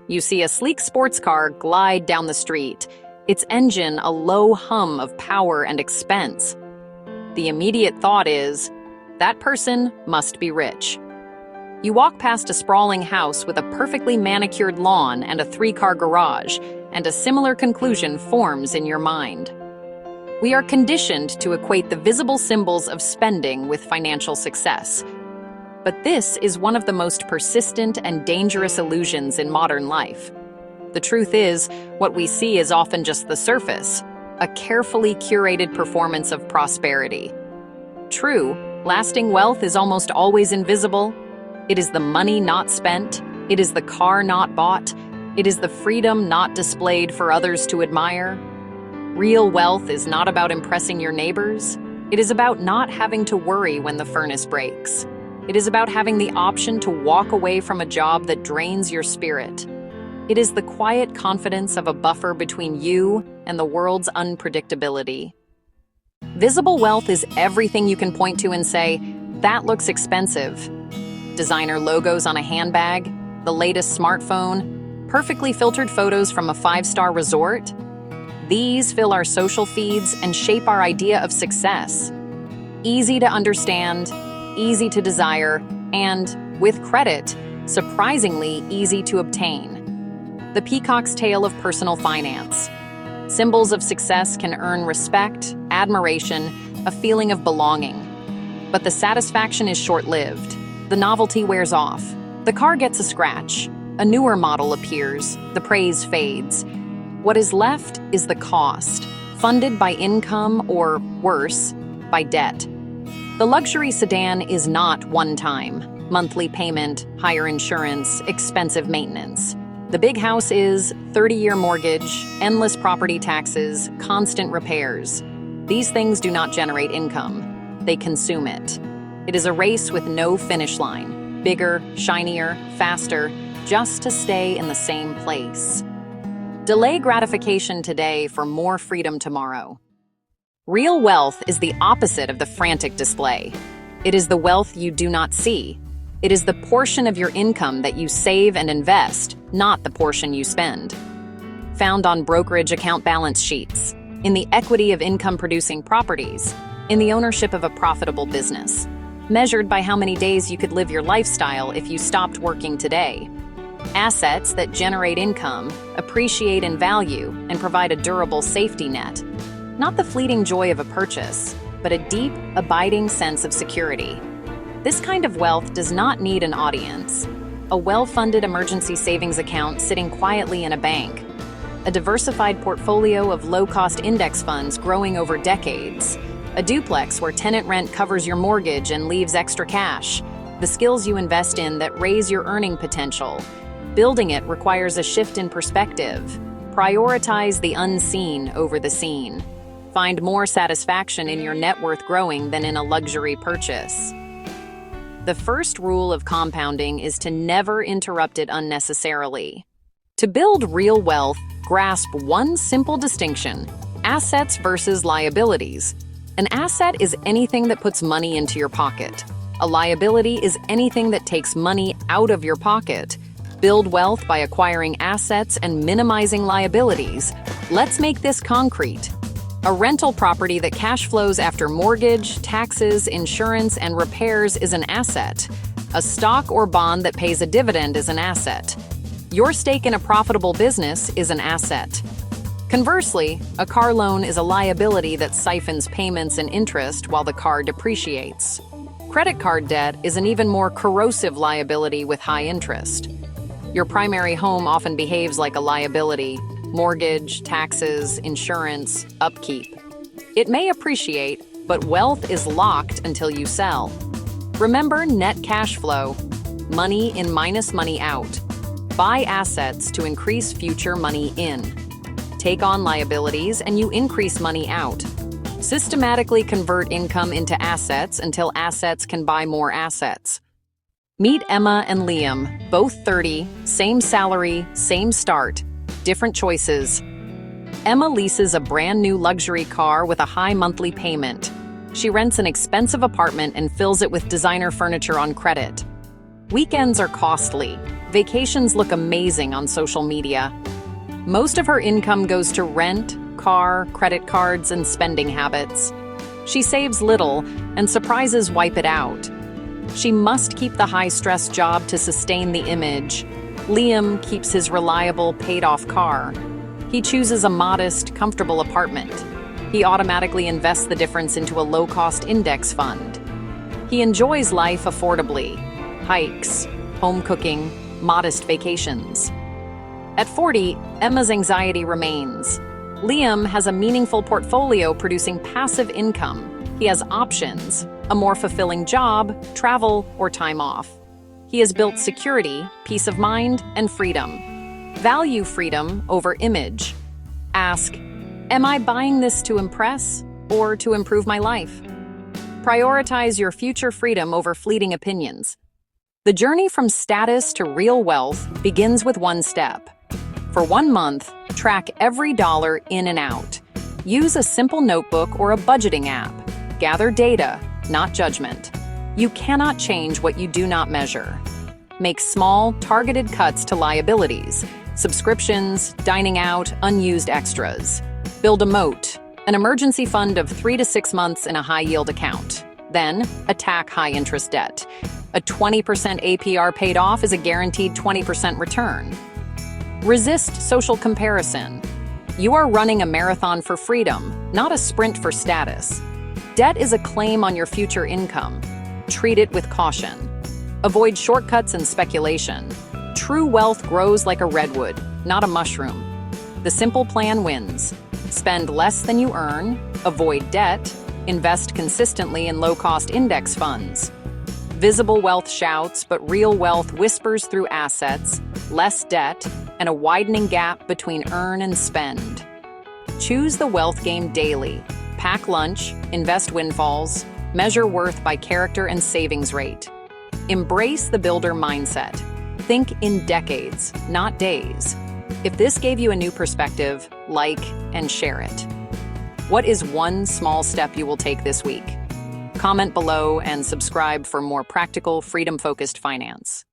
You see a sleek sports car glide down the street, its engine a low hum of power and expense. The immediate thought is, that person must be rich. You walk past a sprawling house with a perfectly manicured lawn and a 3-car garage, and a similar conclusion forms in your mind. We are conditioned to equate the visible symbols of spending with financial success. But this is one of the most persistent and dangerous illusions in modern life. The truth is, what we see is often just the surface, a carefully curated performance of prosperity. True, lasting wealth is almost always invisible. It is the money not spent, it is the car not bought, it is the freedom not displayed for others to admire. Real wealth is not about impressing your neighbors. It is about not having to worry when the furnace breaks. It is about having the option to walk away from a job that drains your spirit. It is the quiet confidence of a buffer between you and the world's unpredictability. Visible wealth is everything you can point to and say, that looks expensive. Designer logos on a handbag, the latest smartphone, perfectly filtered photos from a 5-star resort. These fill our social feeds and shape our idea of success. Easy to understand, easy to desire, and, with credit, surprisingly easy to obtain. The peacock's tail of personal finance. Symbols of success can earn respect, admiration, a feeling of belonging. But the satisfaction is short-lived. The novelty wears off. The car gets a scratch. A newer model appears. The praise fades. What is left is the cost, funded by income or, worse, by debt. The luxury sedan is not one-time. Monthly payment, higher insurance, expensive maintenance. The big house is 30-year mortgage, endless property taxes, constant repairs. These things do not generate income. They consume it. It is a race with no finish line. Bigger, shinier, faster, just to stay in the same place. Delay gratification today for more freedom tomorrow. Real wealth is the opposite of the frantic display. It is the wealth you do not see. It is the portion of your income that you save and invest, not the portion you spend. Found on brokerage account balance sheets, in the equity of income-producing properties, in the ownership of a profitable business, measured by how many days you could live your lifestyle if you stopped working today. Assets that generate income, appreciate in value, and provide a durable safety net. Not the fleeting joy of a purchase, but a deep, abiding sense of security. This kind of wealth does not need an audience. A well-funded emergency savings account sitting quietly in a bank. A diversified portfolio of low-cost index funds growing over decades. A duplex where tenant rent covers your mortgage and leaves extra cash. The skills you invest in that raise your earning potential. Building it requires a shift in perspective. Prioritize the unseen over the seen. Find more satisfaction in your net worth growing than in a luxury purchase. The first rule of compounding is to never interrupt it unnecessarily. To build real wealth, grasp one simple distinction: assets versus liabilities. An asset is anything that puts money into your pocket. A liability is anything that takes money out of your pocket. Build wealth by acquiring assets and minimizing liabilities. Let's make this concrete. A rental property that cash flows after mortgage, taxes, insurance, and repairs is an asset. A stock or bond that pays a dividend is an asset. Your stake in a profitable business is an asset. Conversely, a car loan is a liability that siphons payments and interest while the car depreciates. Credit card debt is an even more corrosive liability with high interest. Your primary home often behaves like a liability: mortgage, taxes, insurance, upkeep. It may appreciate, but wealth is locked until you sell. Remember net cash flow: money in minus money out. Buy assets to increase future money in. Take on liabilities and you increase money out. Systematically convert income into assets until assets can buy more assets. Meet Emma and Liam, both 30, same salary, same start, different choices. Emma leases a brand new luxury car with a high monthly payment. She rents an expensive apartment and fills it with designer furniture on credit. Weekends are costly. Vacations look amazing on social media. Most of her income goes to rent, car, credit cards, and spending habits. She saves little, and surprises wipe it out. She must keep the high-stress job to sustain the image. Liam keeps his reliable, paid-off car. He chooses a modest, comfortable apartment. He automatically invests the difference into a low-cost index fund. He enjoys life affordably: hikes, home cooking, modest vacations. At 40, Emma's anxiety remains. Liam has a meaningful portfolio producing passive income. He has options: a more fulfilling job, travel, or time off. He has built security, peace of mind, and freedom. Value freedom over image. Ask, am I buying this to impress or to improve my life? Prioritize your future freedom over fleeting opinions. The journey from status to real wealth begins with one step. For 1 month, track every dollar in and out. Use a simple notebook or a budgeting app. Gather data, not judgment. You cannot change what you do not measure. Make small, targeted cuts to liabilities: subscriptions, dining out, unused extras. Build a moat, an emergency fund of 3 to 6 months in a high-yield account. Then, attack high-interest debt. A 20% APR paid off is a guaranteed 20% return. Resist social comparison. You are running a marathon for freedom, not a sprint for status. Debt is a claim on your future income. Treat it with caution. Avoid shortcuts and speculation. True wealth grows like a redwood, not a mushroom. The simple plan wins. Spend less than you earn, avoid debt, invest consistently in low-cost index funds. Visible wealth shouts, but real wealth whispers through assets, less debt, and a widening gap between earn and spend. Choose the wealth game daily. Pack lunch, invest windfalls, measure worth by character and savings rate. Embrace the builder mindset. Think in decades, not days. If this gave you a new perspective, like and share it. What is one small step you will take this week? Comment below and subscribe for more practical, freedom-focused finance.